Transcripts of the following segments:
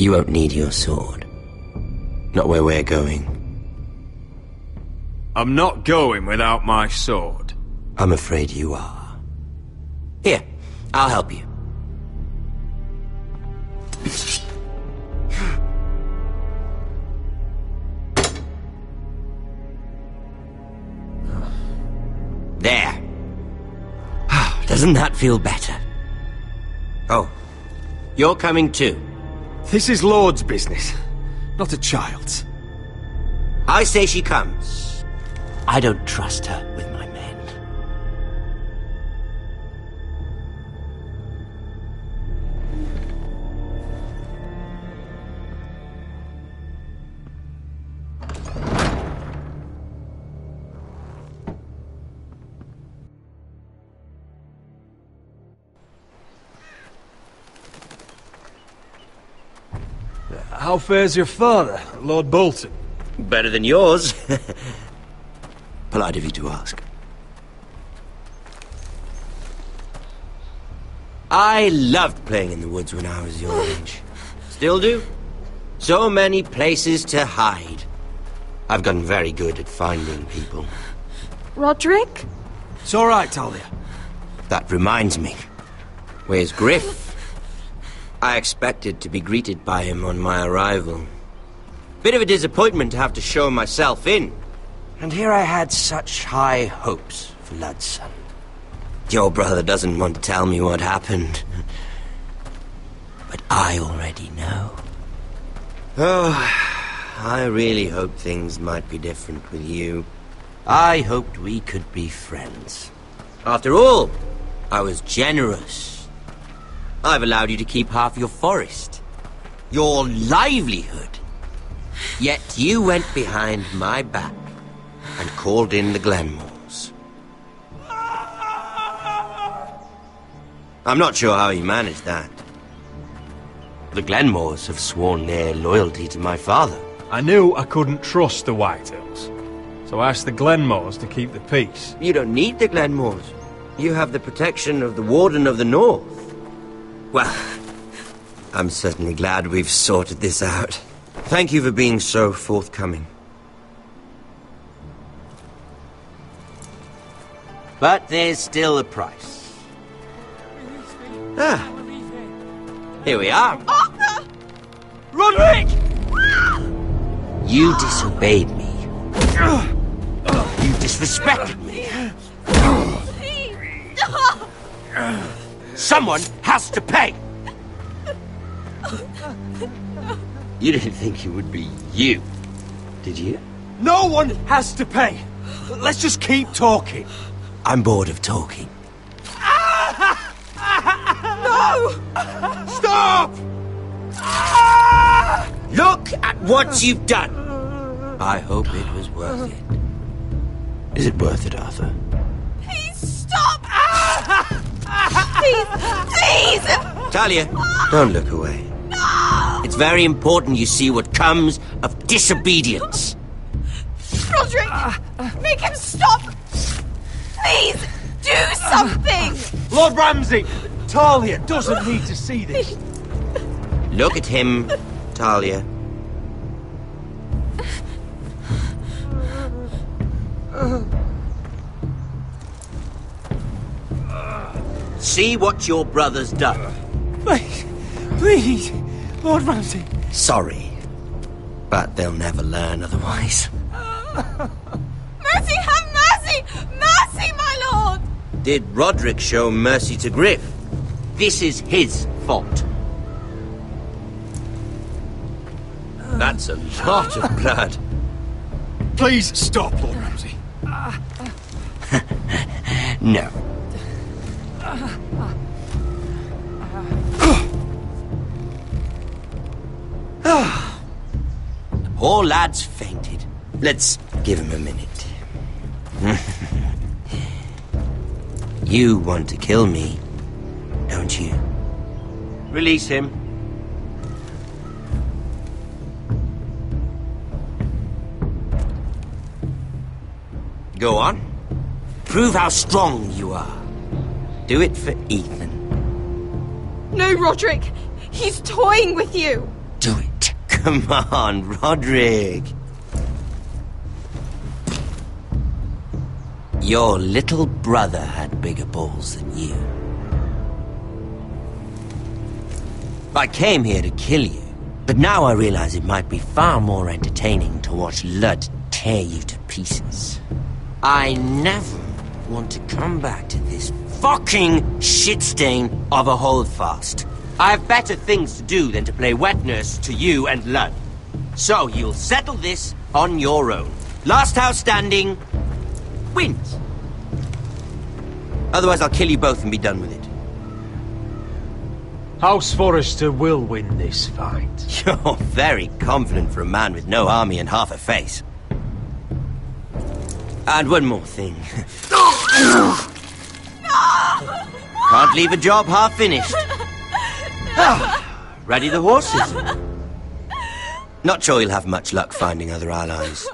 You won't need your sword. Not where we're going. I'm not going without my sword. I'm afraid you are. Here, I'll help you. There. Doesn't that feel better? Oh, you're coming too. This is Lord's business, not a child's. I say she comes. I don't trust her with my men. How fares your father, Lord Bolton? Better than yours. Polite of you to ask. I loved playing in the woods when I was your age. Still do. So many places to hide. I've gotten very good at finding people. Roderick? It's all right, Talia. That reminds me. Where's Griff? I expected to be greeted by him on my arrival. Bit of a disappointment to have to show myself in. And here I had such high hopes for Natsu. Your brother doesn't want to tell me what happened. But I already know. Oh, I really hoped things might be different with you. I hoped we could be friends. After all, I was generous. I've allowed you to keep half your forest. Your livelihood. Yet you went behind my back and called in the Glenmores. I'm not sure how you managed that. The Glenmores have sworn their loyalty to my father. I knew I couldn't trust the Whitehills, so I asked the Glenmores to keep the peace. You don't need the Glenmores. You have the protection of the Warden of the North. Well, I'm certainly glad we've sorted this out. Thank you for being so forthcoming. But there's still a price. Ah, here we are. Arthur! Roderick! You disobeyed me. You disrespected me. Please! Stop! Someone has to pay! You didn't think it would be you, did you? No one has to pay. Let's just keep talking. I'm bored of talking. No! Stop! Look at what you've done! I hope it was worth it. Is it worth it, Arthur? Please stop! Please! Please! Talia, don't look away. No! It's very important you see what comes of disobedience. Roderick! Make him stop! Please! Do something! Lord Ramsay! Talia doesn't need to see this. Look at him, Talia. See what your brother's done. Please, please, Lord Ramsay. Sorry, but they'll never learn otherwise. Mercy, have mercy! Mercy, my lord! Did Roderick show mercy to Griff? This is his fault. That's a lot of blood. Please stop, Lord Ramsay. No. The poor lad's fainted. Let's give him a minute. You want to kill me, don't you? Release him. Go on. Prove how strong you are. Do it for Ethan. No, Roderick! He's toying with you! Do Come on, Roderick. Your little brother had bigger balls than you. I came here to kill you, but now I realize it might be far more entertaining to watch Lud tear you to pieces. I never want to come back to this fucking shit stain of a holdfast. I have better things to do than to play wet nurse to you and Lud. So you'll settle this on your own. Last house standing wins. Otherwise I'll kill you both and be done with it. House Forrester will win this fight. You're very confident for a man with no army and half a face. And one more thing. Can't leave a job half finished. Ready the horses? Not sure you'll have much luck finding other allies.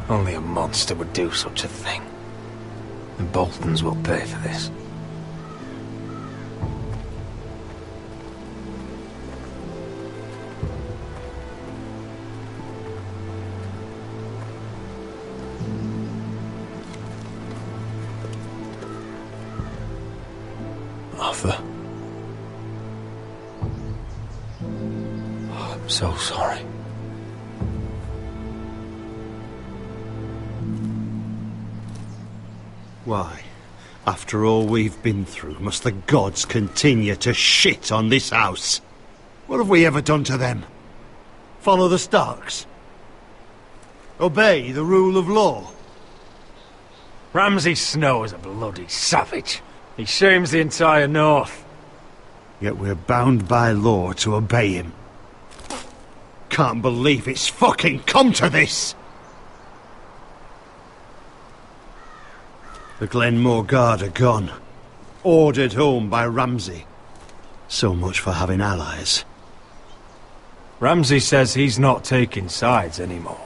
Only a monster would do such a thing. The Boltons will pay for this. Arthur. Oh, I'm so sorry. Why, after all we've been through, must the gods continue to shit on this house? What have we ever done to them? Follow the Starks? Obey the rule of law? Ramsay Snow is a bloody savage. He shames the entire North. Yet we're bound by law to obey him. Can't believe it's fucking come to this! The Glenmore Guard are gone. Ordered home by Ramsay. So much for having allies. Ramsay says he's not taking sides anymore.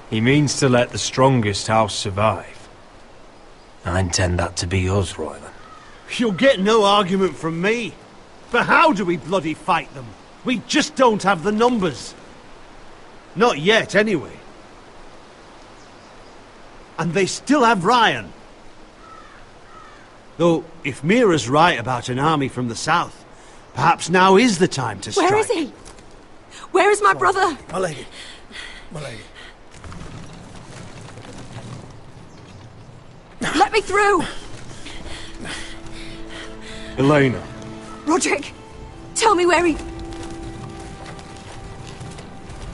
He means to let the strongest house survive. I intend that to be us, Royland. You'll get no argument from me. But how do we bloody fight them? We just don't have the numbers. Not yet, anyway. And they still have Ryan. Though, if Mira's right about an army from the south, perhaps now is the time to strike. Where is he? Where is my brother? My lady. My lady. Let me through! Elena. Roderick, tell me where he...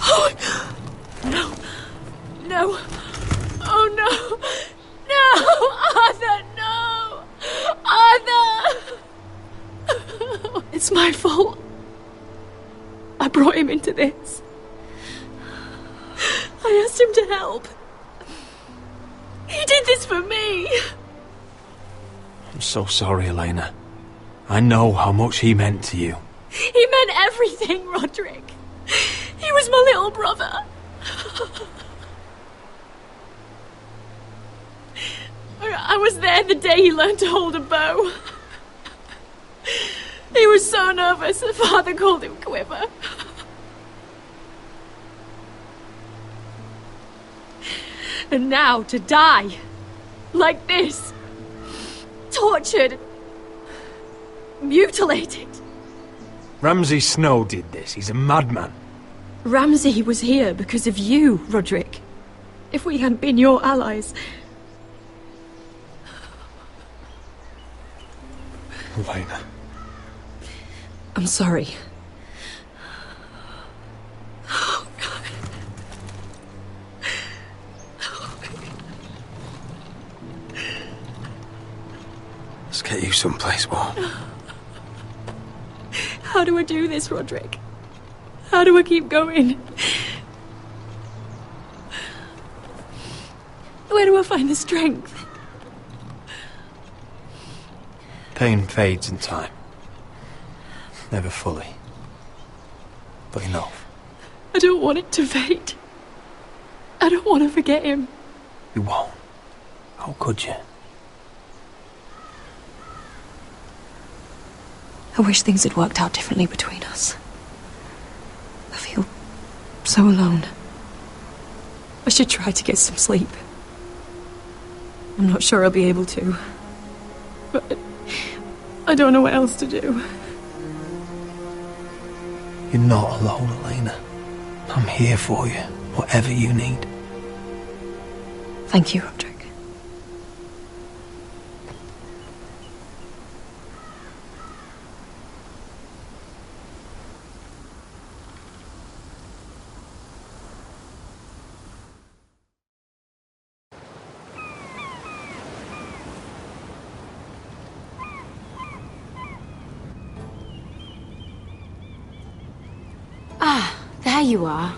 Oh, no. No. Oh, no. No! Arthur, no! Arthur! It's my fault. I brought him into this. I asked him to help. He did this for me. I'm so sorry, Elena. I know how much he meant to you. He meant everything, Roderick. He was my little brother. I was there the day he learned to hold a bow. He was so nervous, the father called him Quiver. And now to die, like this, tortured, mutilated. Ramsay Snow did this. He's a madman. Ramsay was here because of you, Roderick. If we hadn't been your allies... Elena. I'm sorry. Let's get you someplace warm. How do I do this, Roderick? How do I keep going? Where do I find the strength? Pain fades in time. Never fully. But enough. I don't want it to fade. I don't want to forget him. You won't. How could you? I wish things had worked out differently between us. I feel so alone. I should try to get some sleep. I'm not sure I'll be able to. But I don't know what else to do. You're not alone, Elena. I'm here for you, whatever you need. Thank you, Roderick. There you are.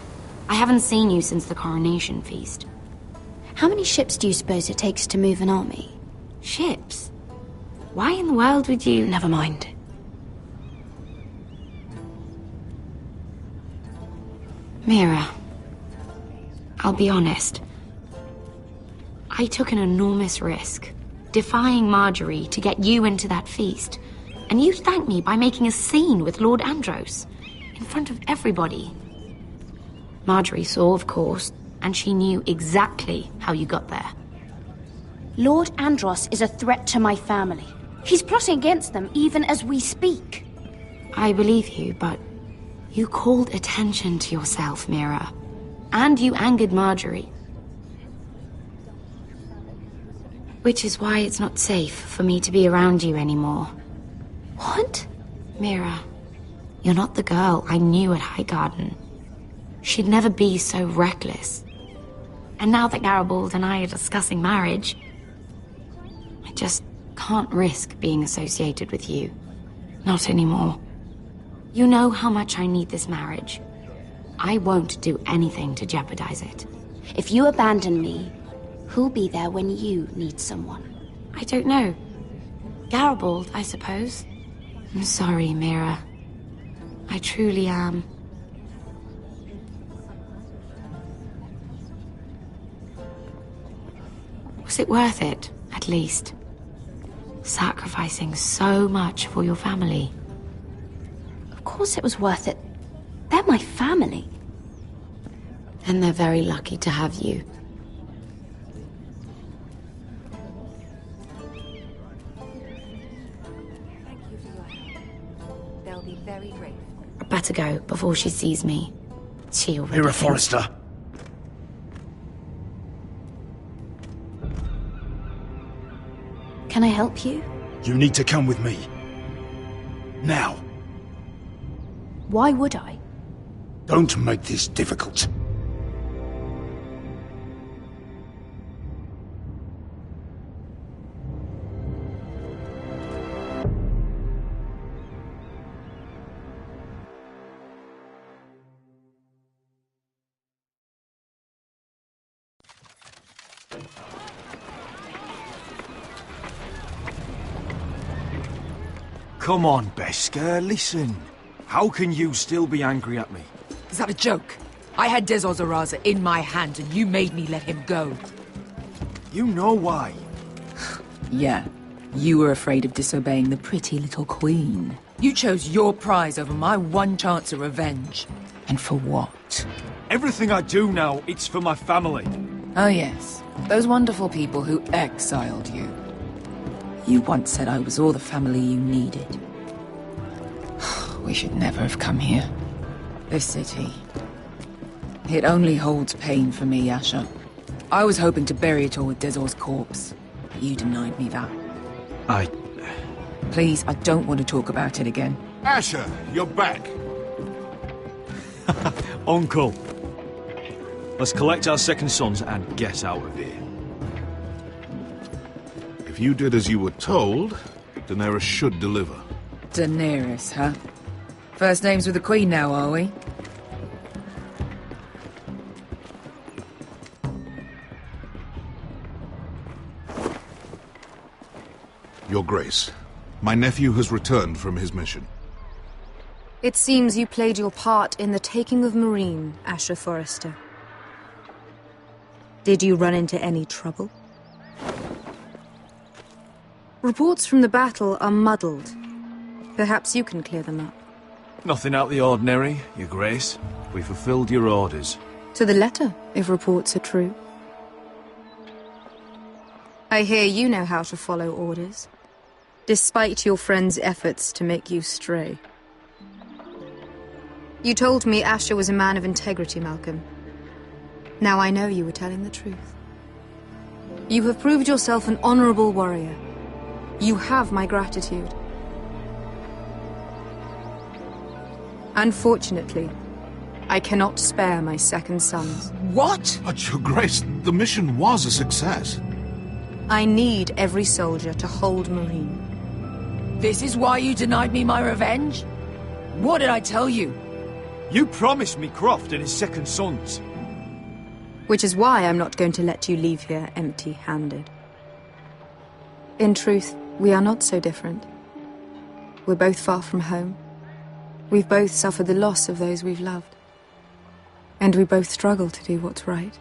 I haven't seen you since the coronation feast. How many ships do you suppose it takes to move an army? Ships? Why in the world would you... Never mind. Mira, I'll be honest. I took an enormous risk, defying Marjorie to get you into that feast. And you thanked me by making a scene with Lord Andros, in front of everybody. Marjorie saw, of course, and she knew exactly how you got there. Lord Andros is a threat to my family. He's plotting against them even as we speak. I believe you, but you called attention to yourself, Mira. And you angered Marjorie. Which is why it's not safe for me to be around you anymore. What? Mira, you're not the girl I knew at Highgarden. She'd never be so reckless. And now that Garibald and I are discussing marriage, I just can't risk being associated with you. Not anymore. You know how much I need this marriage. I won't do anything to jeopardize it. If you abandon me, who'll be there when you need someone? I don't know. Garibald, I suppose. I'm sorry, Mira. I truly am. Was it worth it, at least? Sacrificing so much for your family. Of course it was worth it. They're my family. And they're very lucky to have you. Thank you for your help. They'll be very grateful. I better go before she sees me. She already You're a thinks- Forrester. Can I help you? You need to come with me. Now. Why would I? Don't make this difficult. Come on, Beskar, listen. How can you still be angry at me? Is that a joke? I had Dezor Zaraza in my hand and you made me let him go. You know why. Yeah, you were afraid of disobeying the pretty little queen. You chose your prize over my one chance of revenge. And for what? Everything I do now, it's for my family. Oh yes, those wonderful people who exiled you. You once said I was all the family you needed. We should never have come here. This city. It only holds pain for me, Asher. I was hoping to bury it all with Dezor's corpse, but you denied me that. Please, I don't want to talk about it again. Asher, you're back. Uncle. Let's collect our second sons and get out of here. If you did as you were told, Daenerys should deliver. Daenerys, huh? First names with the Queen now, are we? Your Grace, my nephew has returned from his mission. It seems you played your part in the taking of Marine, Asher Forrester. Did you run into any trouble? Reports from the battle are muddled. Perhaps you can clear them up. Nothing out of the ordinary, Your Grace. We fulfilled your orders. To the letter, if reports are true. I hear you know how to follow orders, despite your friend's efforts to make you stray. You told me Asher was a man of integrity, Malcolm. Now I know you were telling the truth. You have proved yourself an honorable warrior. You have my gratitude. Unfortunately, I cannot spare my second sons. What? But, Your Grace, the mission was a success. I need every soldier to hold Marine. This is why you denied me my revenge? What did I tell you? You promised me Croft and his second sons. Which is why I'm not going to let you leave here empty-handed. In truth, we are not so different. We're both far from home. We've both suffered the loss of those we've loved. And we both struggle to do what's right.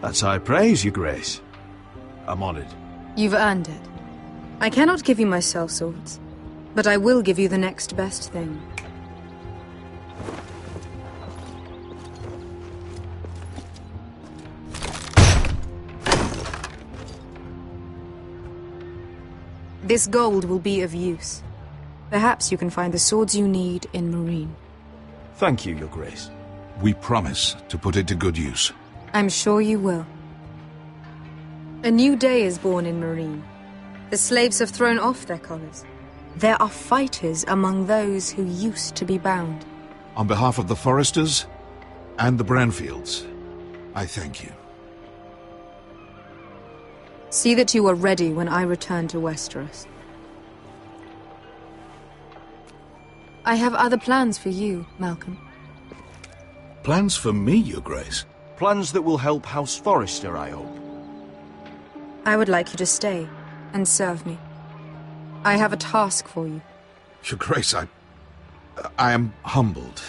That's high praise, Your Grace. I'm honored. You've earned it. I cannot give you my sellswords, but I will give you the next best thing. This gold will be of use. Perhaps you can find the swords you need in Marine. Thank you, Your Grace. We promise to put it to good use. I'm sure you will. A new day is born in Marine. The slaves have thrown off their collars. There are fighters among those who used to be bound. On behalf of the Forresters and the Branfields, I thank you. See that you are ready when I return to Westeros. I have other plans for you, Malcolm. Plans for me, Your Grace? Plans that will help House Forrester, I hope. I would like you to stay and serve me. I have a task for you. Your Grace, I am humbled.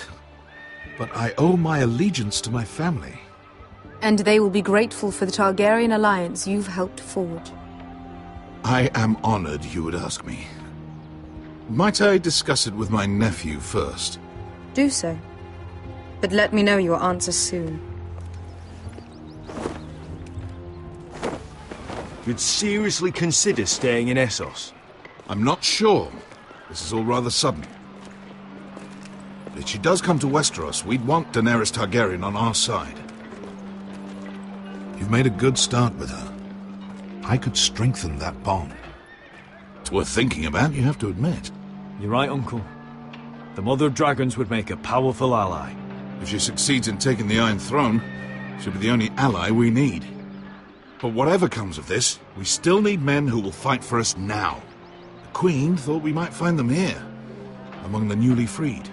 But I owe my allegiance to my family. And they will be grateful for the Targaryen alliance you've helped forge. I am honored you would ask me. Might I discuss it with my nephew first? Do so. But let me know your answer soon. You'd seriously consider staying in Essos? I'm not sure. This is all rather sudden. If she does come to Westeros, we'd want Daenerys Targaryen on our side. You've made a good start with her. I could strengthen that bond. It's worth thinking about, you have to admit. You're right, Uncle. The Mother of Dragons would make a powerful ally. If she succeeds in taking the Iron Throne, she'll be the only ally we need. But whatever comes of this, we still need men who will fight for us now. The Queen thought we might find them here, among the newly freed.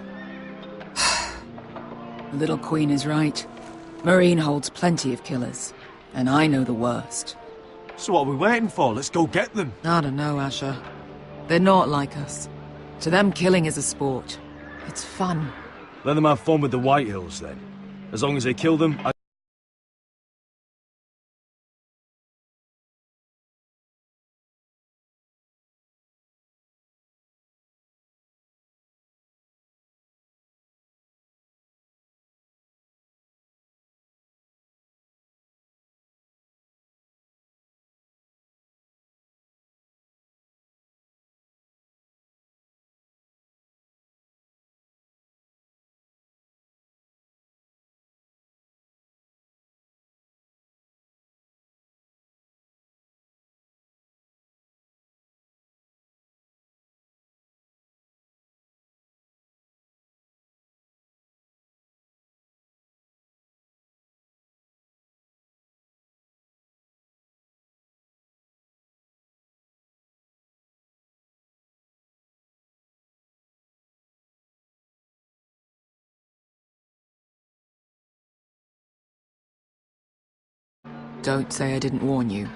The little Queen is right. Marine holds plenty of killers, and I know the worst. So what are we waiting for? Let's go get them. I don't know, Asher. They're not like us. To them, killing is a sport. It's fun. Let them have fun with the White Hills, then. As long as they kill them, Don't say I didn't warn you.